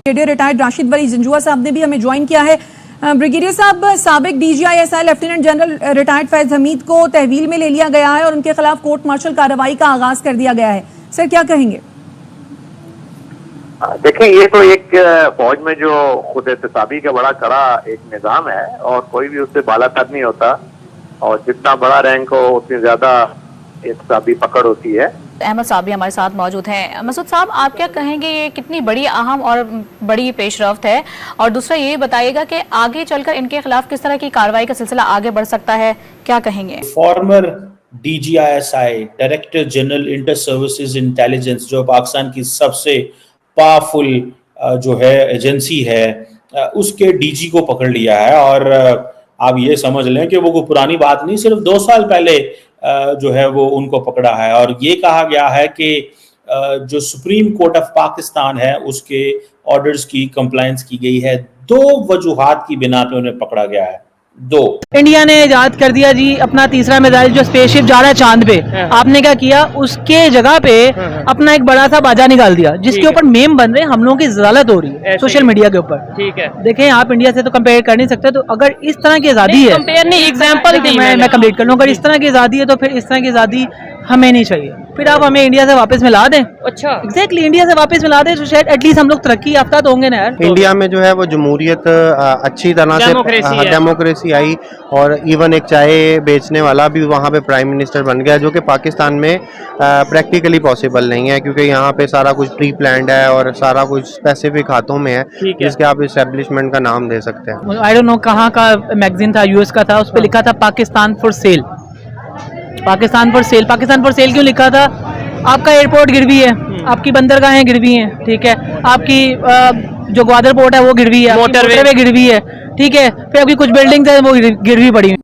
Brigadier retired Rashid वली जंजुआ साहब ने भी हमें ज्वाइन किया है। ब्रिगेडियर साहब, साबिक DGISI lieutenant general retired Faiz Hamid को तहवील में ले लिया गया है और उनके खिलाफ कोर्ट मार्शल कार्रवाई का आगाज कर दिया गया है, सर क्या कहेंगे? देखें, ये तो एक फौज में जो खुद एहतसाबी का बड़ा कड़ा एक निज़ाम है और कोई भी उससे बालातर नहीं होता और जितना बड़ा रैंक हो उतनी ज्यादा एहतसाबी पकड़ होती है। अहमद साहब भी हमारे साथ मौजूद हैं। मसूद साहब, आप क्या कहेंगे, ये कितनी बड़ी अहम और बड़ी पेशरफ्त है, और दूसरा ये बताइएगा कि आगे चलकर इनके खिलाफ किस तरह की कार्रवाई का सिलसिला आगे बढ़ सकता है, क्या कहेंगे? Farmer DGISI director general inter services intelligence, जो पाकिस्तान की सबसे पावरफुल जो है एजेंसी है, उसके DG को पकड़ लिया है। और आप ये समझ लें कि वो कोई पुरानी बात नहीं, सिर्फ 2 साल पहले जो है वो उनको पकड़ा है। और ये कहा गया है कि जो सुप्रीम कोर्ट ऑफ पाकिस्तान है उसके ऑर्डर्स की कंप्लायंस की गई है। 2 वजूहात की बिना पे उन्हें पकड़ा गया है। 2, इंडिया ने इजाद कर दिया जी अपना तीसरा मिसाइल जो स्पेसशिप जा रहा है चांद पे। आपने क्या किया, उसके जगह पे अपना एक बड़ा सा बाजा निकाल दिया जिसके ऊपर मेम बन रहे हैं, हम लोगों की जलालत हो रही है सोशल मीडिया के ऊपर। ठीक है, देखें आप इंडिया से तो कंपेयर कर नहीं सकते, तो अगर इस तरह की आज़ादी है, कंपेयर नहीं, एग्जांपल दी मैं कंप्लीट कर लूँ, अगर इस तरह की आज़ादी है तो फिर इस तरह की आज़ादी हमें नहीं चाहिए। फिर आप हमें इंडिया से वापस मिला दें। अच्छा, एग्जैक्टली, इंडिया से वापस मिला दें तो शायद एटलीस्ट हम लोग तरक्की याफ्ता तो होंगे ना यार। इंडिया में जो है वो जमहूरियत अच्छी तरह से डेमोक्रेसी आई और इवन एक चाय बेचने वाला भी वहाँ पे प्राइम मिनिस्टर बन गया, जो कि पाकिस्तान में प्रैक्टिकली पॉसिबल नहीं है, क्योंकि यहाँ पे सारा कुछ प्री प्लान्ड है और सारा कुछ स्पेसिफिक हाथों में है जिसके आप इस्टेब्लिशमेंट का नाम दे सकते हैं। आई डोंट नो कहाँ का मैगजीन था, US का था, उस पर लिखा था Pakistan for sale. Pakistan for sale, Pakistan for sale क्यों लिखा था? आपका एयरपोर्ट गिरवी है, आपकी बंदरगाहें गिरवी हैं, ठीक है, आपकी जो ग्वादर पोर्ट है वो गिरवी है, मोटरवे गिरवी है, ठीक है, फिर आपकी कुछ बिल्डिंग्स हैं वो गिरवी पड़ी हैं।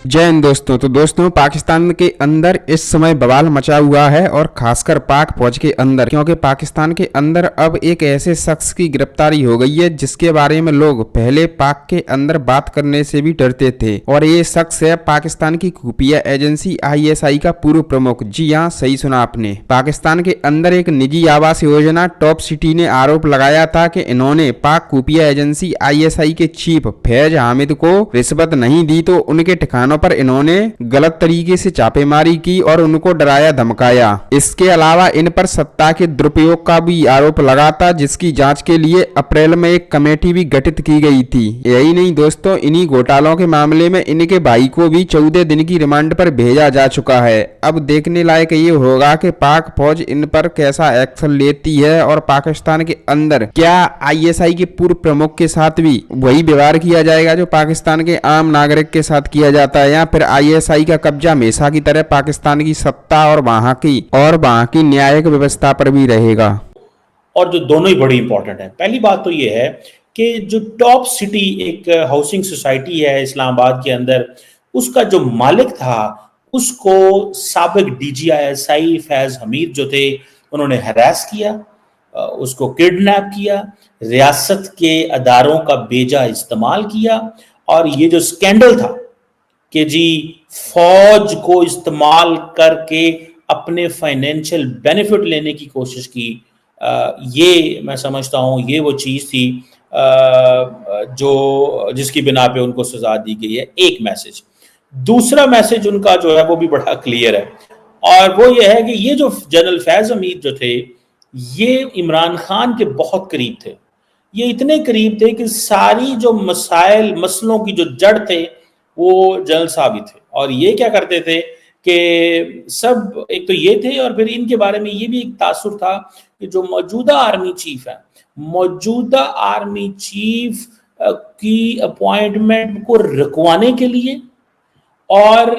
जय हिंद दोस्तों। तो दोस्तों, पाकिस्तान के अंदर इस समय बवाल मचा हुआ है और खासकर पाक फौज के अंदर, क्योंकि पाकिस्तान के अंदर अब एक ऐसे शख्स की गिरफ्तारी हो गई है जिसके बारे में लोग पहले पाक के अंदर बात करने से भी डरते थे, और ये शख्स है पाकिस्तान की खुफिया एजेंसी ISI का पूर्व प्रमुख। जी हाँ, सही सुना आपने। पाकिस्तान के अंदर एक निजी आवास योजना टॉप सिटी ने आरोप लगाया था कि इन्होंने पाक खुफिया एजेंसी ISI के चीफ फैज हामिद को रिश्वत नहीं दी तो उनके ठिकानों पर इन्होंने गलत तरीके से छापेमारी की और उनको डराया धमकाया। इसके अलावा इन पर सत्ता के दुरुपयोग का भी आरोप लगा था, जिसकी जांच के लिए अप्रैल में एक कमेटी भी गठित की गई थी। यही नहीं दोस्तों, इन्हीं घोटालों के मामले में इनके भाई को भी 14 दिन की रिमांड पर भेजा जा चुका है। अब देखने लायक ये होगा कि पाक फौज इन पर कैसा एक्शन लेती है और पाकिस्तान के अंदर क्या ISI के पूर्व प्रमुख के साथ भी वही व्यवहार किया जाएगा जो पाकिस्तान के आम नागरिक के साथ किया जाता है, या फिर ISI का कब्जा हमेशा की तरह पाकिस्तान की सत्ता और वहां की न्यायिक व्यवस्था पर भी रहेगा। और जो दोनों ही बड़ी इंपॉर्टेंट है। पहली बात तो ये है कि जो टॉप सिटी एक हाउसिंग सोसाइटी है इस्लामाबाद के अंदर, उसका जो मालिक था उसको साबिक DGISI फैज हमीद जो थे उन्होंने हरास किया, उसको किडनैप किया, रियासत के अदारों का बेजा इस्तेमाल किया। और ये जो स्कैंडल था कि जी फौज को इस्तेमाल करके अपने फाइनेंशियल बेनिफिट लेने की कोशिश की, ये मैं समझता हूँ ये वो चीज़ थी जो जिसकी बिना पे उनको सजा दी गई है। एक मैसेज। दूसरा मैसेज उनका जो है वो भी बड़ा क्लियर है, और वो ये है कि ये जो जनरल फैज हमीद जो थे ये इमरान खान के बहुत करीब थे। ये इतने करीब थे कि सारी जो मसलों की जो जड़ थे वो जनरल साहब ही थे। और ये क्या करते थे कि सब एक तो ये थे, और फिर इनके बारे में ये भी एक तासुर था कि जो मौजूदा आर्मी चीफ है, मौजूदा आर्मी चीफ की अपॉइंटमेंट को रुकवाने के लिए और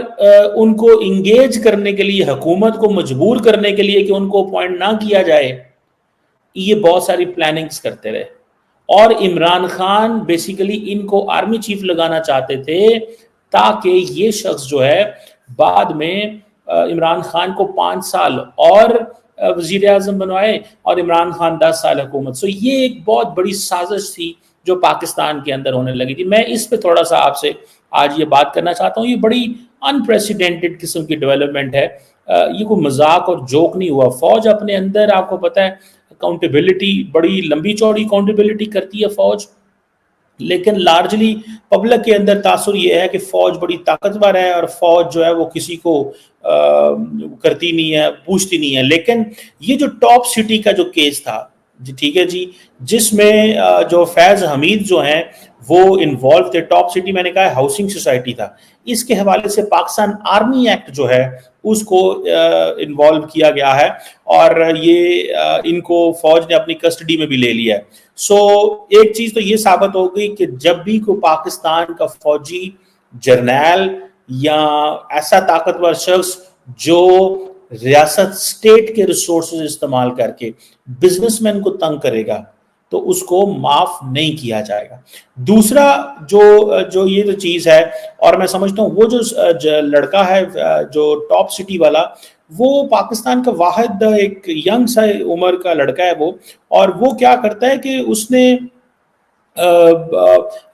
उनको इंगेज करने के लिए, हुकूमत को मजबूर करने के लिए कि उनको अपॉइंट ना किया जाए, ये बहुत सारी प्लानिंग्स करते रहे। और इमरान खान बेसिकली इनको आर्मी चीफ लगाना चाहते थे ताकि ये शख्स जो है बाद में इमरान खान को 5 साल और वजीर आज़म बनवाए और इमरान खान 10 साल हुकूमत। सो ये एक बहुत बड़ी साजिश थी जो पाकिस्तान के अंदर होने लगी थी। मैं इस पे थोड़ा सा आपसे आज ये बात करना चाहता हूँ। ये बड़ी अनप्रेसिडेंटेड किस्म की डेवलपमेंट है ये कोई मजाक और जोक नहीं हुआ। फौज अपने अंदर, आपको पता है, अकाउंटेबिलिटी, बड़ी लंबी चौड़ी अकाउंटेबिलिटी करती है फौज, लेकिन लार्जली पब्लिक के अंदर तासुर ये है कि फौज बड़ी ताकतवर है और फौज जो है वो किसी को करती नहीं है, पूछती नहीं है। लेकिन ये जो टॉप सिटी का जो केस था जी, ठीक है जी, जिसमें जो फैज हमीद जो हैं वो इन्वॉल्व थे, टॉप सिटी मैंने कहा हाउसिंग सोसाइटी था, इसके हवाले से पाकिस्तान आर्मी एक्ट जो है उसको इन्वॉल्व किया गया है और ये इनको फौज ने अपनी कस्टडी में भी ले लिया है। सो एक चीज तो ये साबित हो गई कि जब भी कोई पाकिस्तान का फौजी, जर्नैल या ऐसा ताकतवर शख्स जो रियासत, स्टेट के रिसोर्सेज इस्तेमाल करके बिजनेसमैन को तंग करेगा तो उसको माफ नहीं किया जाएगा। दूसरा जो ये जो चीज है, और मैं समझता हूँ वो जो लड़का है जो टॉप सिटी वाला, वो पाकिस्तान का वाहिद एक यंग सा उम्र का लड़का है वो, और वो क्या करता है कि उसने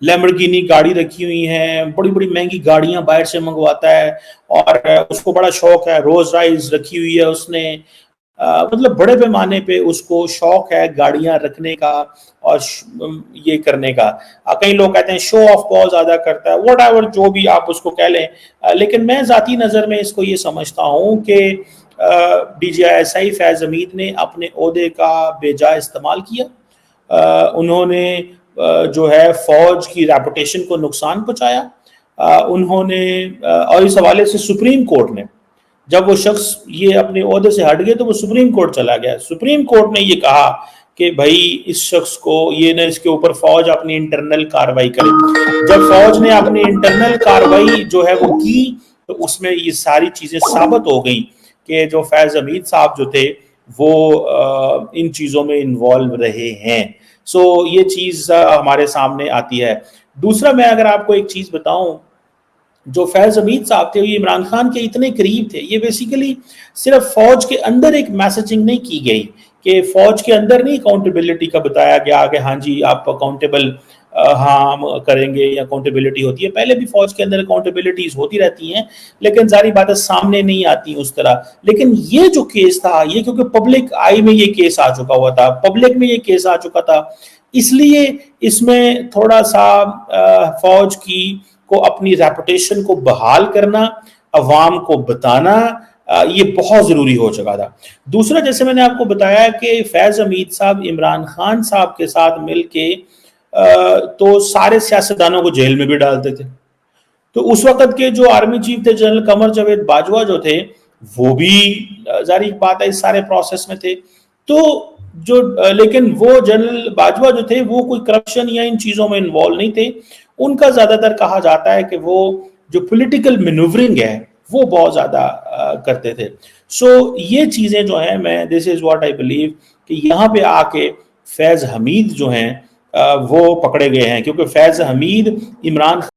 लैम्बोर्गिनी गाड़ी रखी हुई है, बड़ी बड़ी महंगी गाड़ियां बाहर से मंगवाता है और उसको बड़ा शौक है, रोल्स रॉयस रखी हुई है उसने, मतलब बड़े पैमाने पे उसको शौक है गाड़ियां रखने का और ये करने का। कई लोग कहते हैं शो ऑफ बहुत ज्यादा करता है, वट एवर, जो भी आप उसको कह लें, लेकिन मैं जाती नजर में इसको ये समझता हूँ कि DGI फैज हमीद ने अपने ओहदे का बेजा इस्तेमाल किया। उन्होंने जो है फौज की रेपुटेशन को नुकसान पहुंचाया। उन्होंने और इस हवाले से सुप्रीम कोर्ट ने, जब वो शख्स ये अपने ओहदे से हट गए तो वो सुप्रीम कोर्ट चला गया। सुप्रीम कोर्ट ने ये कहा कि भाई इस शख्स को ये न, इसके ऊपर फौज अपनी इंटरनल कार्रवाई करे। जब फौज ने अपनी इंटरनल कार्रवाई जो है वो की तो उसमें ये सारी चीजें साबित हो गई कि जो फैज हमीद साहब जो थे वो इन चीजों में इन्वॉल्व रहे हैं। सो ये चीज हमारे सामने आती है। दूसरा, मैं अगर आपको एक चीज बताऊं, जो फैज हमीद साहब थे ये इमरान खान के इतने करीब थे, ये बेसिकली सिर्फ फौज के अंदर एक मैसेजिंग नहीं की गई कि फौज के अंदर नहीं अकाउंटेबिलिटी का बताया गया कि हाँ जी आप अकाउंटेबल हम करेंगे या अकाउंटेबिलिटी होती है। पहले भी फौज के अंदर अकाउंटेबिलिटीज होती रहती हैं, लेकिन जारी बात है सामने नहीं आती उस तरह। लेकिन ये जो केस था, ये क्योंकि पब्लिक आई में ये केस आ चुका हुआ था, पब्लिक में ये केस आ चुका था, इसलिए इसमें थोड़ा सा फौज की को अपनी रेपुटेशन को बहाल करना, अवाम को बताना, ये बहुत जरूरी हो चुका था। दूसरा, जैसे मैंने आपको बताया कि फैज हमीद साहब इमरान खान साहब के साथ मिलके तो सारे सियासतदानों को जेल में भी डालते थे। तो उस वक्त के जो आर्मी चीफ थे जनरल कमर जावेद बाजवा जो थे, वो भी जारी बात है इस सारे प्रोसेस में थे। तो जो लेकिन वो जनरल बाजवा जो थे वो कोई करप्शन या इन चीजों में इन्वॉल्व नहीं थे। उनका ज्यादातर कहा जाता है कि वो जो पॉलिटिकल मैन्यूवरिंग है वो बहुत ज्यादा करते थे। सो ये चीजें जो हैं, मैं this is what I believe कि यहाँ पे आके फैज हमीद जो हैं वो पकड़े गए हैं, क्योंकि फैज हमीद इमरान